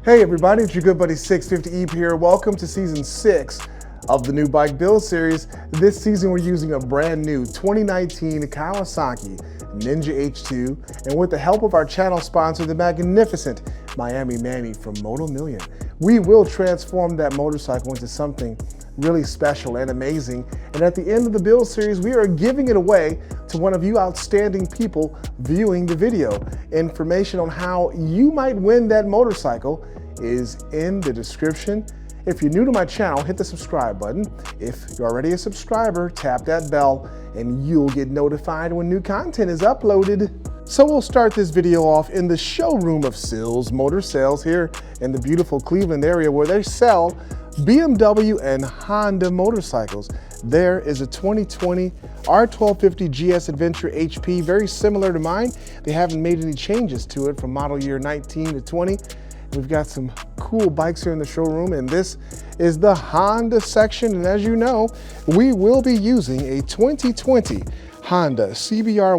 Hey everybody, it's your good buddy 650 here. Welcome to season 6 of the new bike build series. This season we're using a brand new 2019 Kawasaki Ninja H2, and with the help of our channel sponsor, the magnificent Miami Manny from Moto Million, we will transform that motorcycle into something really special and amazing. And at the end of the build series, we are giving it away to one of you outstanding people viewing the video. Information on how you might win that motorcycle is in the description. If you're new to my channel, hit the subscribe button. If you're already a subscriber, tap that bell and you'll get notified when new content is uploaded. So we'll start this video off in the showroom of Sills Motor Sales here in the beautiful Cleveland area, where they sell BMW and Honda motorcycles. There is a 2020 R1250 GS Adventure HP, very similar to mine. They haven't made any changes to it from model year 19 to 20. We've got some cool bikes here in the showroom, and this is the Honda section. And as you know, we will be using a 2020 Honda CBR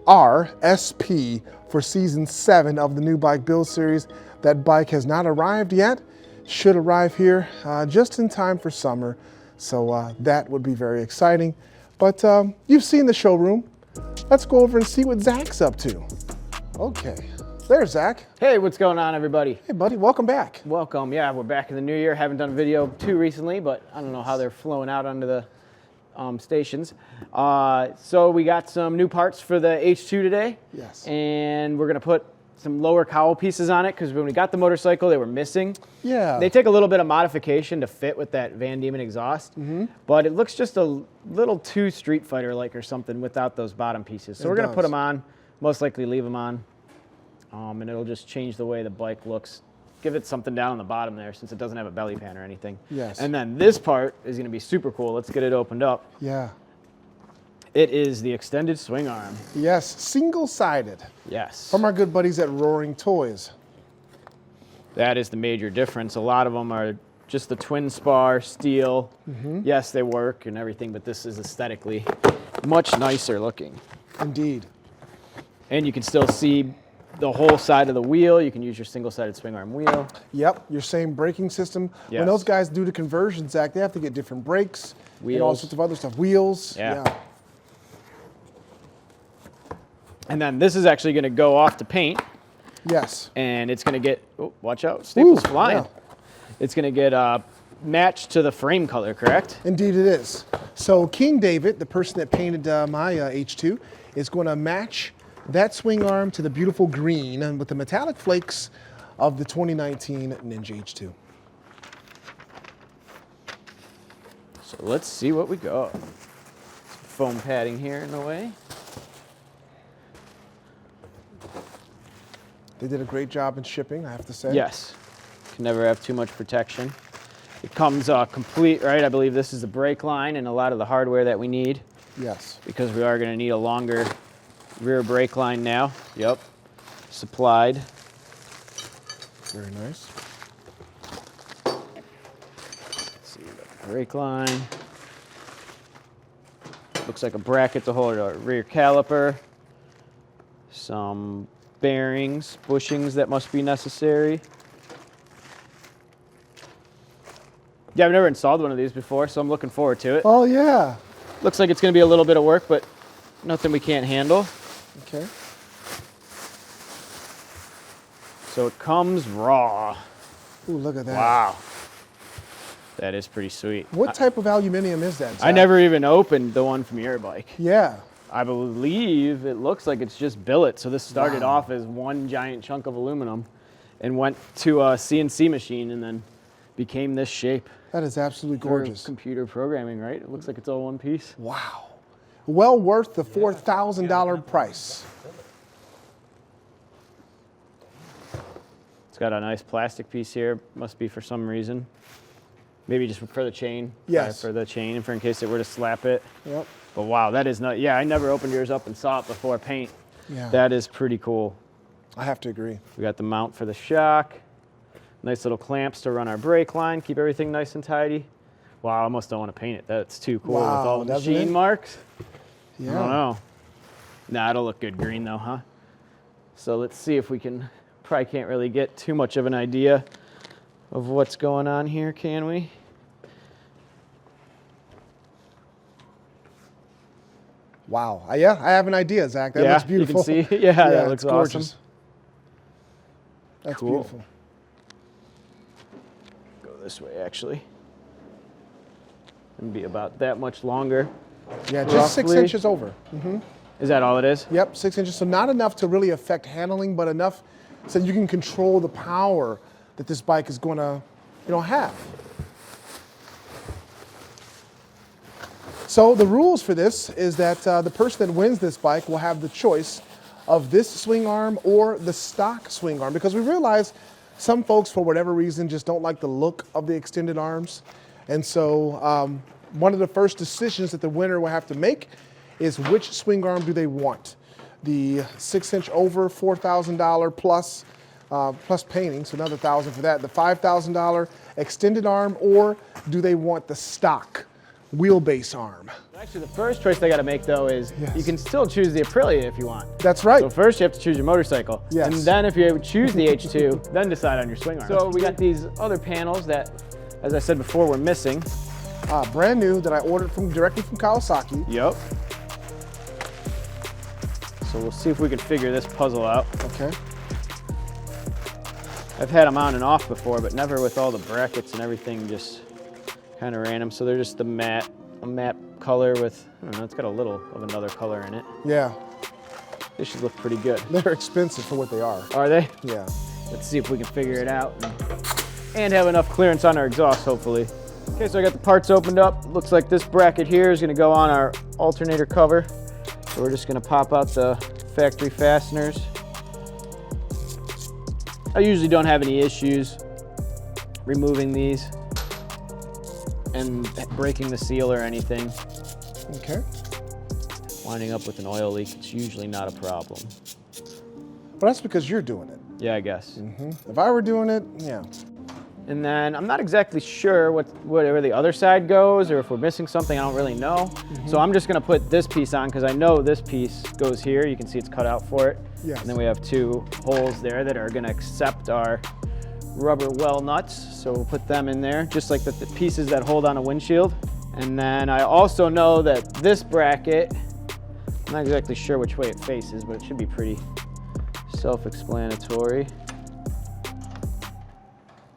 1000RR SP for season 7 of the new bike build series. That bike has not arrived yet. Should arrive here just in time for summer. So that would be very exciting. But you've seen the showroom. Let's go over and see what Zach's up to. Okay. There's Zach. Hey, what's going on, everybody? Hey, buddy, welcome back. Welcome. Yeah, we're back in the new year. Haven't done a video too recently, but I don't know how they're flowing out onto the stations. So we got some new parts for the H2 today. Yes. And we're going to put some lower cowl pieces on it, because when we got the motorcycle, they were missing. Yeah. They take a little bit of modification to fit with that Van Diemen exhaust, but it looks just a little too Street Fighter-like or something without those bottom pieces. So we're going to put them on, most likely leave them on. And it'll just change the way the bike looks. Give it something down on the bottom there, since it doesn't have a belly pan or anything. Yes. And then this part is going to be super cool. Let's get it opened up. Yeah. It is the extended swing arm. Yes, single-sided. Yes. From our good buddies at Roaring Toys. That is the major difference. A lot of them are just the twin spar steel. Yes, they work and everything, but this is aesthetically much nicer looking. Indeed. And you can still see the whole side of the wheel. You can use your single-sided swing arm wheel. Yep, your same braking system. Yes. When those guys do the conversions, Zach, they have to get different brakes, Wheels. and all sorts of other stuff. Wheels. Yeah. And then this is actually going to go off to paint. Yes. And it's going to get, oh, watch out, staples flying. Yeah. It's going to get matched to the frame color, correct? Indeed it is. So King David, the person that painted my H2, is going to match that swing arm to the beautiful green and with the metallic flakes of the 2019 Ninja H2. So let's see what we got. Some foam padding here in the way. They did a great job in shipping, I have to say. Yes, can never have too much protection. It comes complete, right? I believe this is the brake line and a lot of the hardware that we need. Yes. Because we are going to need a longer rear brake line now. Yep, supplied. Very nice. Let's see, the brake line. Looks like a bracket to hold our rear caliper. Some bearings, bushings that must be necessary. Yeah, I've never installed one of these before, so I'm looking forward to it. Oh, yeah. Looks like it's going to be a little bit of work, but nothing we can't handle. Okay. So it comes raw. Ooh, look at that. Wow. That is pretty sweet. What type of aluminum is that, Zach? I never even opened the one from your bike. Yeah. I believe it looks like it's just billet. So this started off as one giant chunk of aluminum and went to a CNC machine and then became this shape. That is absolutely gorgeous. Computer programming, right? It looks like it's all one piece. Wow. Well worth the $4,000 price. It's got a nice plastic piece here. Must be for some reason. Maybe just for the chain. Yes. For the chain, for in case it were to slap it. Yep. But wow, that is not, yeah, I never opened yours up and saw it before paint. Yeah. That is pretty cool. I have to agree. We got the mount for the shock. Nice little clamps to run our brake line, keep everything nice and tidy. Wow, I almost don't want to paint it. That's too cool with all the machine marks. Yeah. I don't know. Nah, it'll look good green though, huh? So let's see if we can probably can't really get too much of an idea of what's going on here, can we? Wow. Yeah, I have an idea, Zach. That looks beautiful. You can see. Yeah, that looks awesome. That's cool. beautiful. Go this way, actually. And be about that much longer. Yeah, just 6 inches over. Is that all it is? Yep, 6 inches. So not enough to really affect handling, but enough so you can control the power that this bike is going to, have. So the rules for this is that the person that wins this bike will have the choice of this swing arm or the stock swing arm, because we realize some folks, for whatever reason, just don't like the look of the extended arms. And so one of the first decisions that the winner will have to make is which swing arm do they want. The 6 inch over, $4,000 plus, plus painting, so another $1,000 for that. The $5,000 extended arm, or do they want the stock wheelbase arm? Actually, the first choice they got to make, though, is you can still choose the Aprilia if you want. That's right. So first you have to choose your motorcycle. Yes. And then if you choose the H2, then decide on your swing arm. So we got these other panels that, as I said before, we're missing. Brand new that I ordered directly from Kawasaki. Yep. So we'll see if we can figure this puzzle out. Okay. I've had them on and off before, but never with all the brackets and everything, just kind of random. So they're just a matte color with, I don't know, it's got a little of another color in it. Yeah. They should look pretty good. They're expensive for what they are. Are they? Yeah. Let's see if we can figure it out and have enough clearance on our exhaust, hopefully. Okay, so I got the parts opened up. Looks like this bracket here is gonna go on our alternator cover. So we're just gonna pop out the factory fasteners. I usually don't have any issues removing these and breaking the seal or anything. Okay. Winding up with an oil leak, it's usually not a problem. But that's because you're doing it. Yeah, I guess. If I were doing it, yeah. And then I'm not exactly sure whatever the other side goes, or if we're missing something, I don't really know. So I'm just gonna put this piece on because I know this piece goes here. You can see it's cut out for it. Yes. And then we have two holes there that are gonna accept our rubber well nuts. So we'll put them in there, just like the pieces that hold on a windshield. And then I also know that this bracket, I'm not exactly sure which way it faces, but it should be pretty self-explanatory.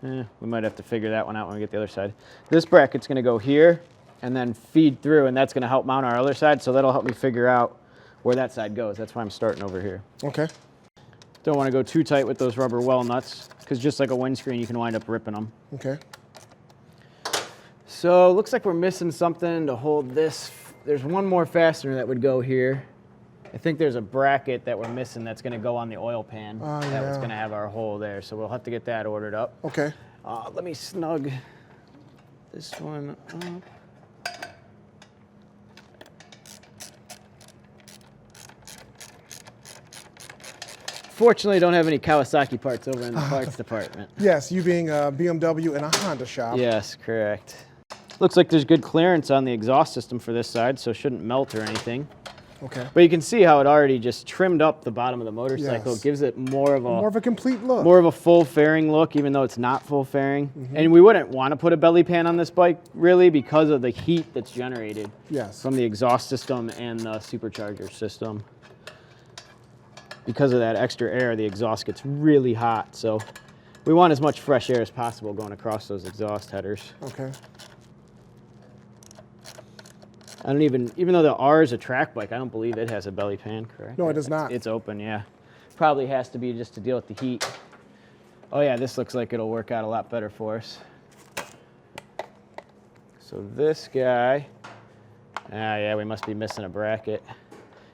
We might have to figure that one out when we get the other side. This bracket's gonna go here and then feed through, and that's gonna help mount our other side, so that'll help me figure out where that side goes. That's why I'm starting over here. Okay. Don't wanna go too tight with those rubber well nuts, because just like a windscreen, you can wind up ripping them. Okay. So it looks like we're missing something to hold this. There's one more fastener that would go here. I think there's a bracket that we're missing that's gonna go on the oil pan. That was gonna have our hole there, so we'll have to get that ordered up. Okay. Let me snug this one up. Fortunately, I don't have any Kawasaki parts over in the parts department. Yes, you being a BMW and a Honda shop. Yes, correct. Looks like there's good clearance on the exhaust system for this side, so it shouldn't melt or anything. Okay. But you can see how it already just trimmed up the bottom of the motorcycle. Yes. It gives it more of a complete look. More of a full fairing look, even though it's not full fairing. And we wouldn't want to put a belly pan on this bike, really, because of the heat that's generated from the exhaust system and the supercharger system. Because of that extra air, the exhaust gets really hot. So we want as much fresh air as possible going across those exhaust headers. Okay. I don't even though the R is a track bike, I don't believe it has a belly pan, correct? No, it does not. It's open, yeah. Probably has to be just to deal with the heat. Oh yeah, this looks like it'll work out a lot better for us. So this guy, yeah, we must be missing a bracket,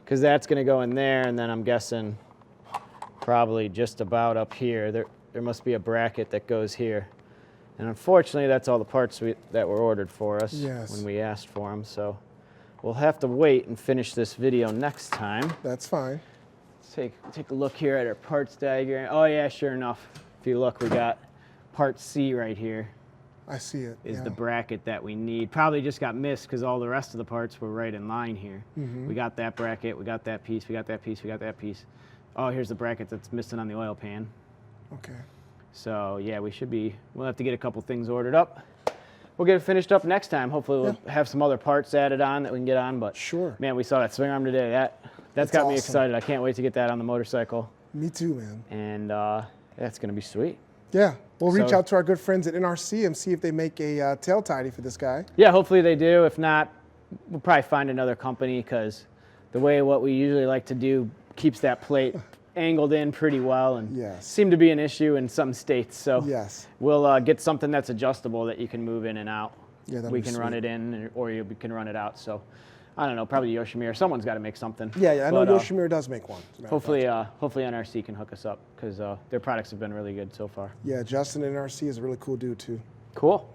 because that's gonna go in there, and then I'm guessing probably just about up here. There must be a bracket that goes here. And unfortunately, that's all the parts that were ordered for us when we asked for them. So we'll have to wait and finish this video next time. That's fine. Let's take a look here at our parts diagram. Oh yeah, sure enough. If you look, we got part C right here. I see it. Is the bracket that we need. Probably just got missed because all the rest of the parts were right in line here. We got that bracket, we got that piece, we got that piece, we got that piece. Oh, here's the bracket that's missing on the oil pan. Okay. So yeah, we'll have to get a couple things ordered up. We'll get it finished up next time. Hopefully we'll have some other parts added on that we can get on, but sure. Man, we saw that swing arm today. That's got me excited. I can't wait to get that on the motorcycle. Me too, man. And that's going to be sweet. Yeah. We'll reach out to our good friends at NRC and see if they make a tail tidy for this guy. Yeah, hopefully they do. If not, we'll probably find another company because the way what we usually like to do keeps that plate angled in pretty well and seem to be an issue in some states. So we'll get something that's adjustable that you can move in and out. Yeah, we can run it in or you can run it out. So I don't know, probably Yoshimir. Someone's got to make something. Yeah, I know Yoshimir does make one. Hopefully NRC can hook us up because their products have been really good so far. Yeah, Justin at NRC is a really cool dude too. Cool.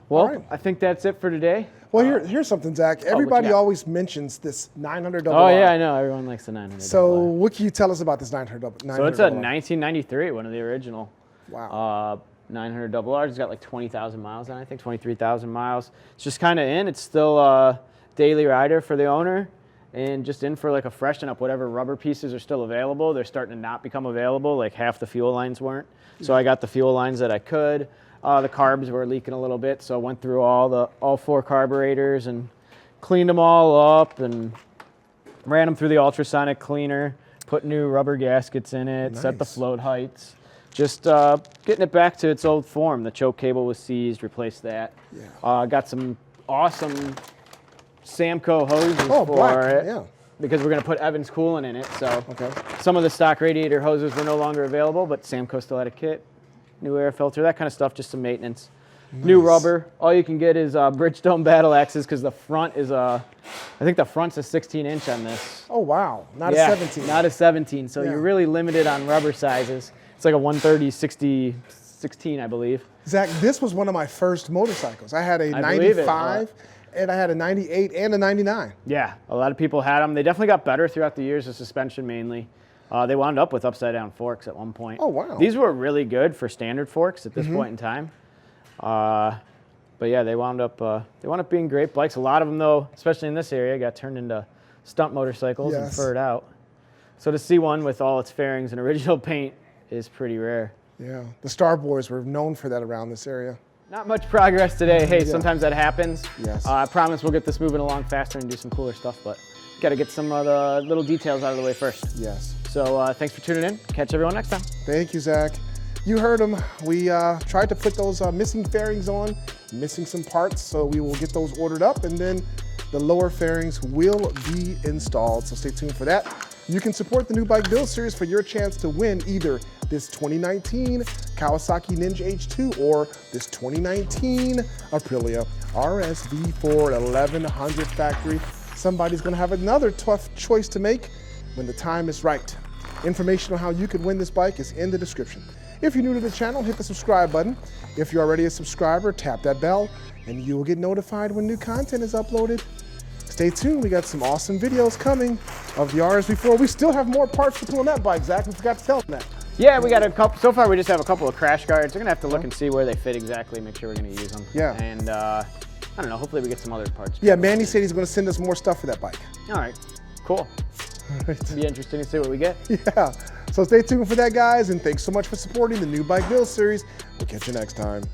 Well, I think that's it for today. Well, here's something, Zach. Everybody always mentions this 900 Oh, yeah, I know. Everyone likes the 900. So what can you tell us about this 900? So it's a 1993, one of the original. Wow. 900 RR. It's got like 20,000 miles on it, I think, 23,000 miles. It's just kind of in. It's still a daily rider for the owner and just in for like a freshen up. Whatever rubber pieces are still available, they're starting to not become available. Like half the fuel lines weren't. So I got the fuel lines that I could. The carbs were leaking a little bit, so I went through all 4 carburetors and cleaned them all up and ran them through the ultrasonic cleaner, put new rubber gaskets in it, set the float heights, just getting it back to its old form. The choke cable was seized, replaced that. Got some awesome Samco hoses for it because we're going to put Evans coolant in it. So some of the stock radiator hoses were no longer available, but Samco still had a kit. New air filter, that kind of stuff, just some maintenance. New rubber. All you can get is Bridgestone battle axes because the front is I think the front's a 16-inch on this. Oh, wow. Not a 17. Not a 17. So you're really limited on rubber sizes. It's like a 130, 60, 16, I believe. Zach, this was one of my first motorcycles. I had a 95, and I had a 98 and a 99. Yeah, a lot of people had them. They definitely got better throughout the years, the suspension mainly. They wound up with upside-down forks at one point. Oh, wow. These were really good for standard forks at this point in time. But yeah, they wound up being great bikes. A lot of them, though, especially in this area, got turned into stunt motorcycles and furred out. So to see one with all its fairings and original paint is pretty rare. Yeah, the Star Boys were known for that around this area. Not much progress today. Hey, sometimes that happens. Yes. I promise we'll get this moving along faster and do some cooler stuff, but got to get some of the little details out of the way first. Yes. So thanks for tuning in. Catch everyone next time. Thank you, Zach. You heard him. We tried to put those missing fairings on, missing some parts, so we will get those ordered up, and then the lower fairings will be installed. So stay tuned for that. You can support the New Bike Build Series for your chance to win either this 2019 Kawasaki Ninja H2 or this 2019 Aprilia RSV4 1100 factory. Somebody's going to have another tough choice to make when the time is right. Information on how you can win this bike is in the description. If you're new to the channel, hit the subscribe button. If you're already a subscriber, tap that bell and you will get notified when new content is uploaded. Stay tuned, we got some awesome videos coming of the RSV4. We still have more parts to put on that bike, Zach. We forgot to tell them that. Yeah, we got a couple. So far, we just have a couple of crash guards. We're going to have to look and see where they fit exactly, make sure we're going to use them. Yeah. And I don't know, hopefully we get some other parts. Yeah, Manny said he's going to send us more stuff for that bike. All right, cool. It'll be interesting to see what we get. Yeah, so stay tuned for that, guys, and thanks so much for supporting the New Bike Build Series. We'll catch you next time.